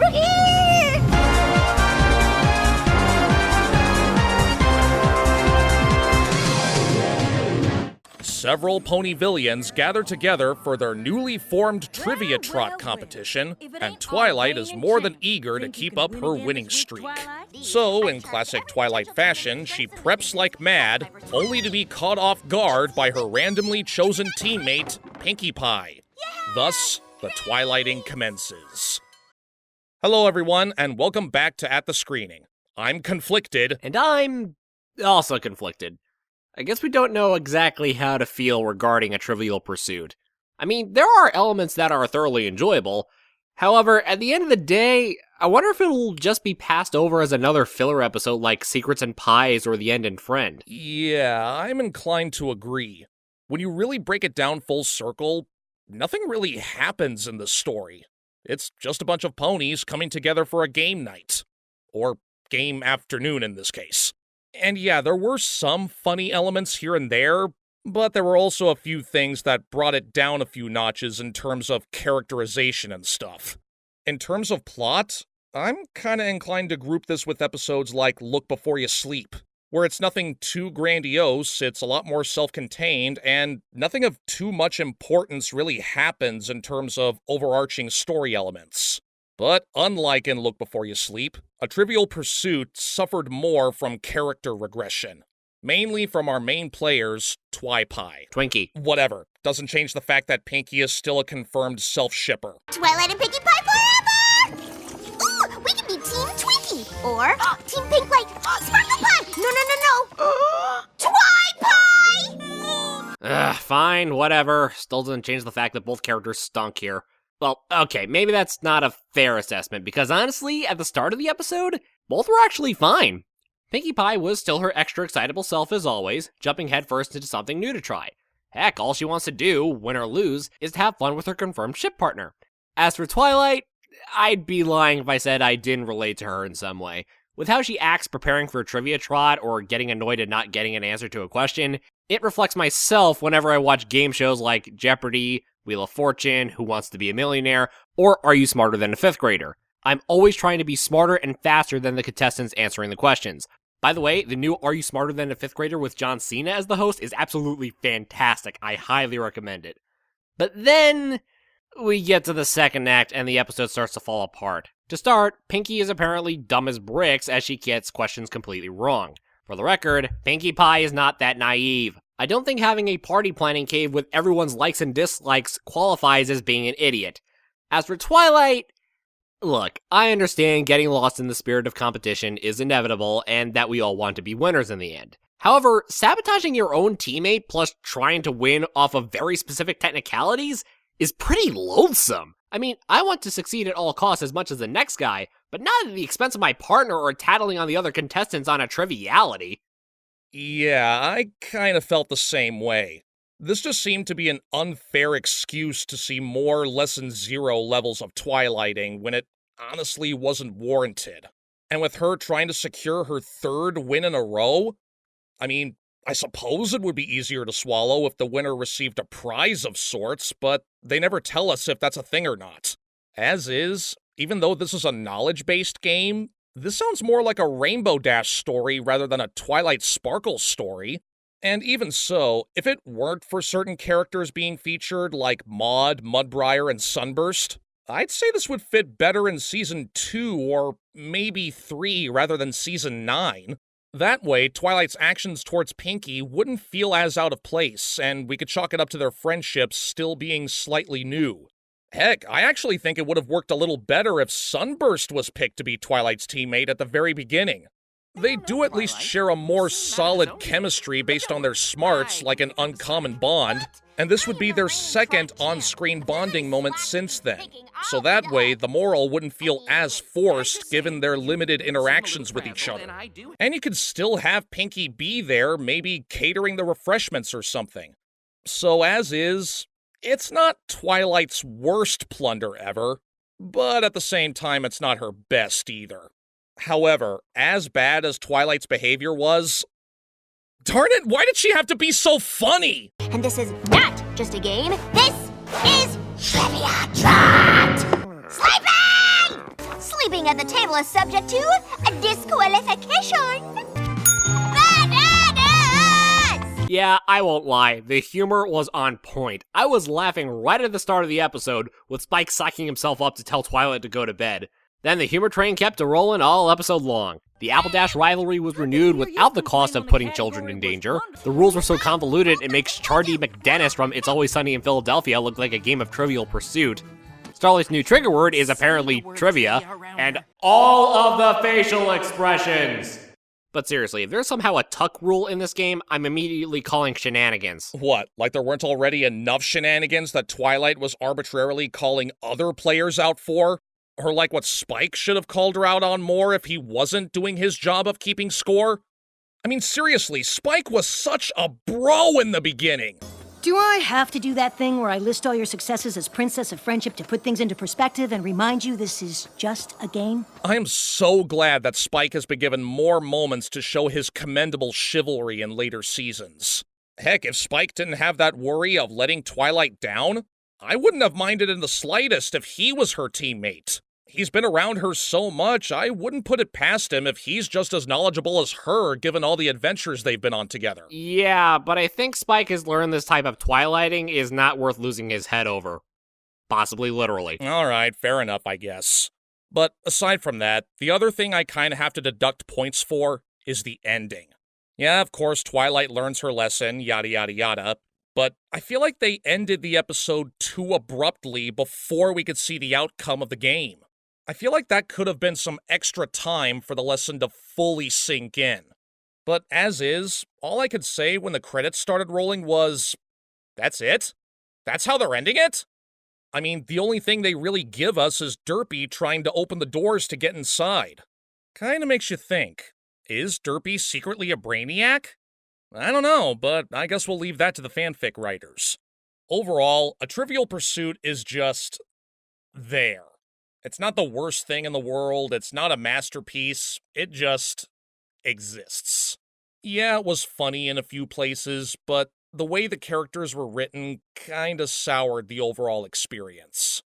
Rookie! Several Ponyvillians gather together for their newly formed Trivia Trot competition, and Twilight is more than eager to keep up her winning streak. So, in classic Twilight fashion, she preps like mad, only to be caught off guard by her randomly chosen teammate, Pinkie Pie. Thus, the Twilighting commences. Hello everyone, and welcome back to At the Screening. I'm conflicted. And I'm also conflicted. I guess we don't know exactly how to feel regarding a Trivial Pursuit. I mean, there are elements that are thoroughly enjoyable. However, at the end of the day, I wonder if it'll just be passed over as another filler episode like Secrets and Pies or The End and Friend. Yeah, I'm inclined to agree. When you really break it down full circle, nothing really happens in the story. It's just a bunch of ponies coming together for a game night. Or game afternoon in this case. And yeah, there were some funny elements here and there, but there were also a few things that brought it down a few notches in terms of characterization and stuff. In terms of plot, I'm kinda inclined to group this with episodes like Look Before You Sleep, where it's nothing too grandiose, it's a lot more self-contained, and nothing of too much importance really happens in terms of overarching story elements. But unlike in Look Before You Sleep, A Trivial Pursuit suffered more from character regression. Mainly from our main players, Twi-Pie. Twinkie. Whatever. Doesn't change the fact that Pinkie is still a confirmed self-shipper. Twilight and Pinkie Pie forever! Ooh, we can be Team Twinkie! Or Team Pink like Sparkle Pie! No! Twi-Pie! Fine, whatever. Still doesn't change the fact that both characters stunk here. Well, okay, maybe that's not a fair assessment, because honestly, at the start of the episode, both were actually fine. Pinkie Pie was still her extra excitable self as always, jumping headfirst into something new to try. Heck, all she wants to do, win or lose, is to have fun with her confirmed ship partner. As for Twilight, I'd be lying if I said I didn't relate to her in some way. With how she acts preparing for a trivia trot or getting annoyed at not getting an answer to a question, it reflects myself whenever I watch game shows like Jeopardy!, Wheel of Fortune, Who Wants to Be a Millionaire, or Are You Smarter Than a Fifth Grader? I'm always trying to be smarter and faster than the contestants answering the questions. By the way, the new Are You Smarter Than a Fifth Grader with John Cena as the host is absolutely fantastic. I highly recommend it. But then we get to the second act and the episode starts to fall apart. To start, Pinkie is apparently dumb as bricks as she gets questions completely wrong. For the record, Pinkie Pie is not that naive. I don't think having a party planning cave with everyone's likes and dislikes qualifies as being an idiot. As for Twilight, look, I understand getting lost in the spirit of competition is inevitable and that we all want to be winners in the end. However, sabotaging your own teammate plus trying to win off of very specific technicalities is pretty loathsome. I mean, I want to succeed at all costs as much as the next guy, but not at the expense of my partner or tattling on the other contestants on a triviality. Yeah, I kinda felt the same way. This just seemed to be an unfair excuse to see more Lesson 0 levels of Twilighting when it honestly wasn't warranted. And with her trying to secure her third win in a row, I mean, I suppose it would be easier to swallow if the winner received a prize of sorts, but they never tell us if that's a thing or not. As is, even though this is a knowledge-based game, this sounds more like a Rainbow Dash story rather than a Twilight Sparkle story. And even so, if it weren't for certain characters being featured like Maud, Mudbriar, and Sunburst, I'd say this would fit better in Season 2 or maybe 3 rather than Season 9. That way, Twilight's actions towards Pinkie wouldn't feel as out of place, and we could chalk it up to their friendships still being slightly new. Heck, I actually think it would have worked a little better if Sunburst was picked to be Twilight's teammate at the very beginning. They do at least share a more solid chemistry based on their smarts, like an uncommon bond, and this would be their second on-screen bonding moment since then. So that way, the moral wouldn't feel as forced given their limited interactions with each other. And you could still have Pinkie be there, maybe catering the refreshments or something. So as is, it's not Twilight's worst plunder ever, but at the same time, it's not her best either. However, as bad as Twilight's behavior was, darn it, why did she have to be so funny? And this is not just a game, this is Trivia Trot! Sleeping! sitting at the table is subject to a disqualification. Bananas! Yeah, I won't lie, the humor was on point. I was laughing right at the start of the episode, with Spike psyching himself up to tell Twilight to go to bed. Then the humor train kept a-rolling all episode long. The Apple Dash rivalry was renewed without the cost of putting children in danger. The rules were so convoluted it makes Chardy McDennis from It's Always Sunny in Philadelphia look like a game of Trivial Pursuit. Starlight's new trigger word is apparently trivia, and all of the facial expressions. But seriously, if there's somehow a tuck rule in this game, I'm immediately calling shenanigans. What, like there weren't already enough shenanigans that Twilight was arbitrarily calling other players out for? Or like what Spike should have called her out on more if he wasn't doing his job of keeping score? I mean, seriously, Spike was such a bro in the beginning. Do I have to do that thing where I list all your successes as Princess of Friendship to put things into perspective and remind you this is just a game? I am so glad that Spike has been given more moments to show his commendable chivalry in later seasons. Heck, if Spike didn't have that worry of letting Twilight down, I wouldn't have minded in the slightest if he was her teammate. He's been around her so much, I wouldn't put it past him if he's just as knowledgeable as her, given all the adventures they've been on together. Yeah, but I think Spike has learned this type of twilighting is not worth losing his head over. Possibly literally. Alright, fair enough, I guess. But aside from that, the other thing I kinda have to deduct points for is the ending. Yeah, of course, Twilight learns her lesson, yada yada yada, but I feel like they ended the episode too abruptly before we could see the outcome of the game. I feel like that could have been some extra time for the lesson to fully sink in. But as is, all I could say when the credits started rolling was, that's it? That's how they're ending it? I mean, the only thing they really give us is Derpy trying to open the doors to get inside. Kinda makes you think, is Derpy secretly a brainiac? I don't know, but I guess we'll leave that to the fanfic writers. Overall, A Trivial Pursuit is just there. It's not the worst thing in the world, it's not a masterpiece, it just exists. Yeah, it was funny in a few places, but the way the characters were written kinda soured the overall experience.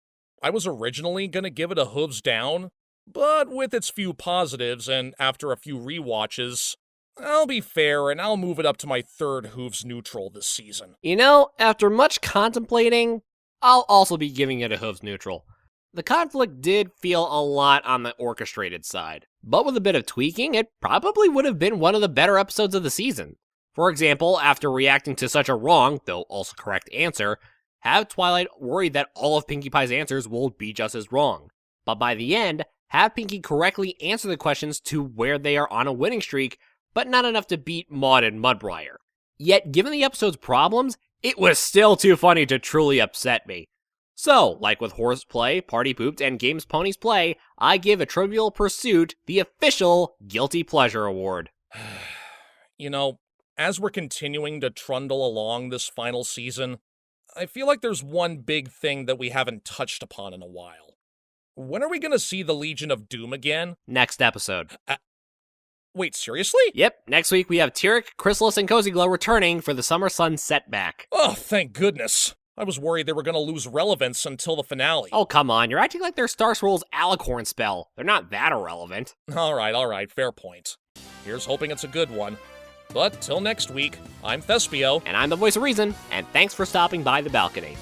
I was originally gonna give it a hooves down, but with its few positives and after a few rewatches, I'll be fair and I'll move it up to my third hooves neutral this season. You know, after much contemplating, I'll also be giving it a hooves neutral. The conflict did feel a lot on the orchestrated side, but with a bit of tweaking, it probably would have been one of the better episodes of the season. For example, after reacting to such a wrong, though also correct answer, have Twilight worried that all of Pinkie Pie's answers will be just as wrong. But by the end, have Pinkie correctly answer the questions to where they are on a winning streak, but not enough to beat Maud and Mudbriar. Yet, given the episode's problems, it was still too funny to truly upset me. So, like with Horseplay, Party Pooped, and Games Ponies Play, I give A Trivial Pursuit the official Guilty Pleasure Award. You know, as we're continuing to trundle along this final season, I feel like there's one big thing that we haven't touched upon in a while. When are we gonna see the Legion of Doom again? Next episode. Wait, seriously? Yep, next week we have Tyrek, Chrysalis, and Cozy Glow returning for the Summer Sun setback. Oh, thank goodness. I was worried they were gonna lose relevance until the finale. Oh, come on, you're acting like they're Star Scroll's Alicorn spell. They're not that irrelevant. Alright, fair point. Here's hoping it's a good one. But till next week, I'm Thespio. And I'm the voice of reason, and thanks for stopping by the balcony.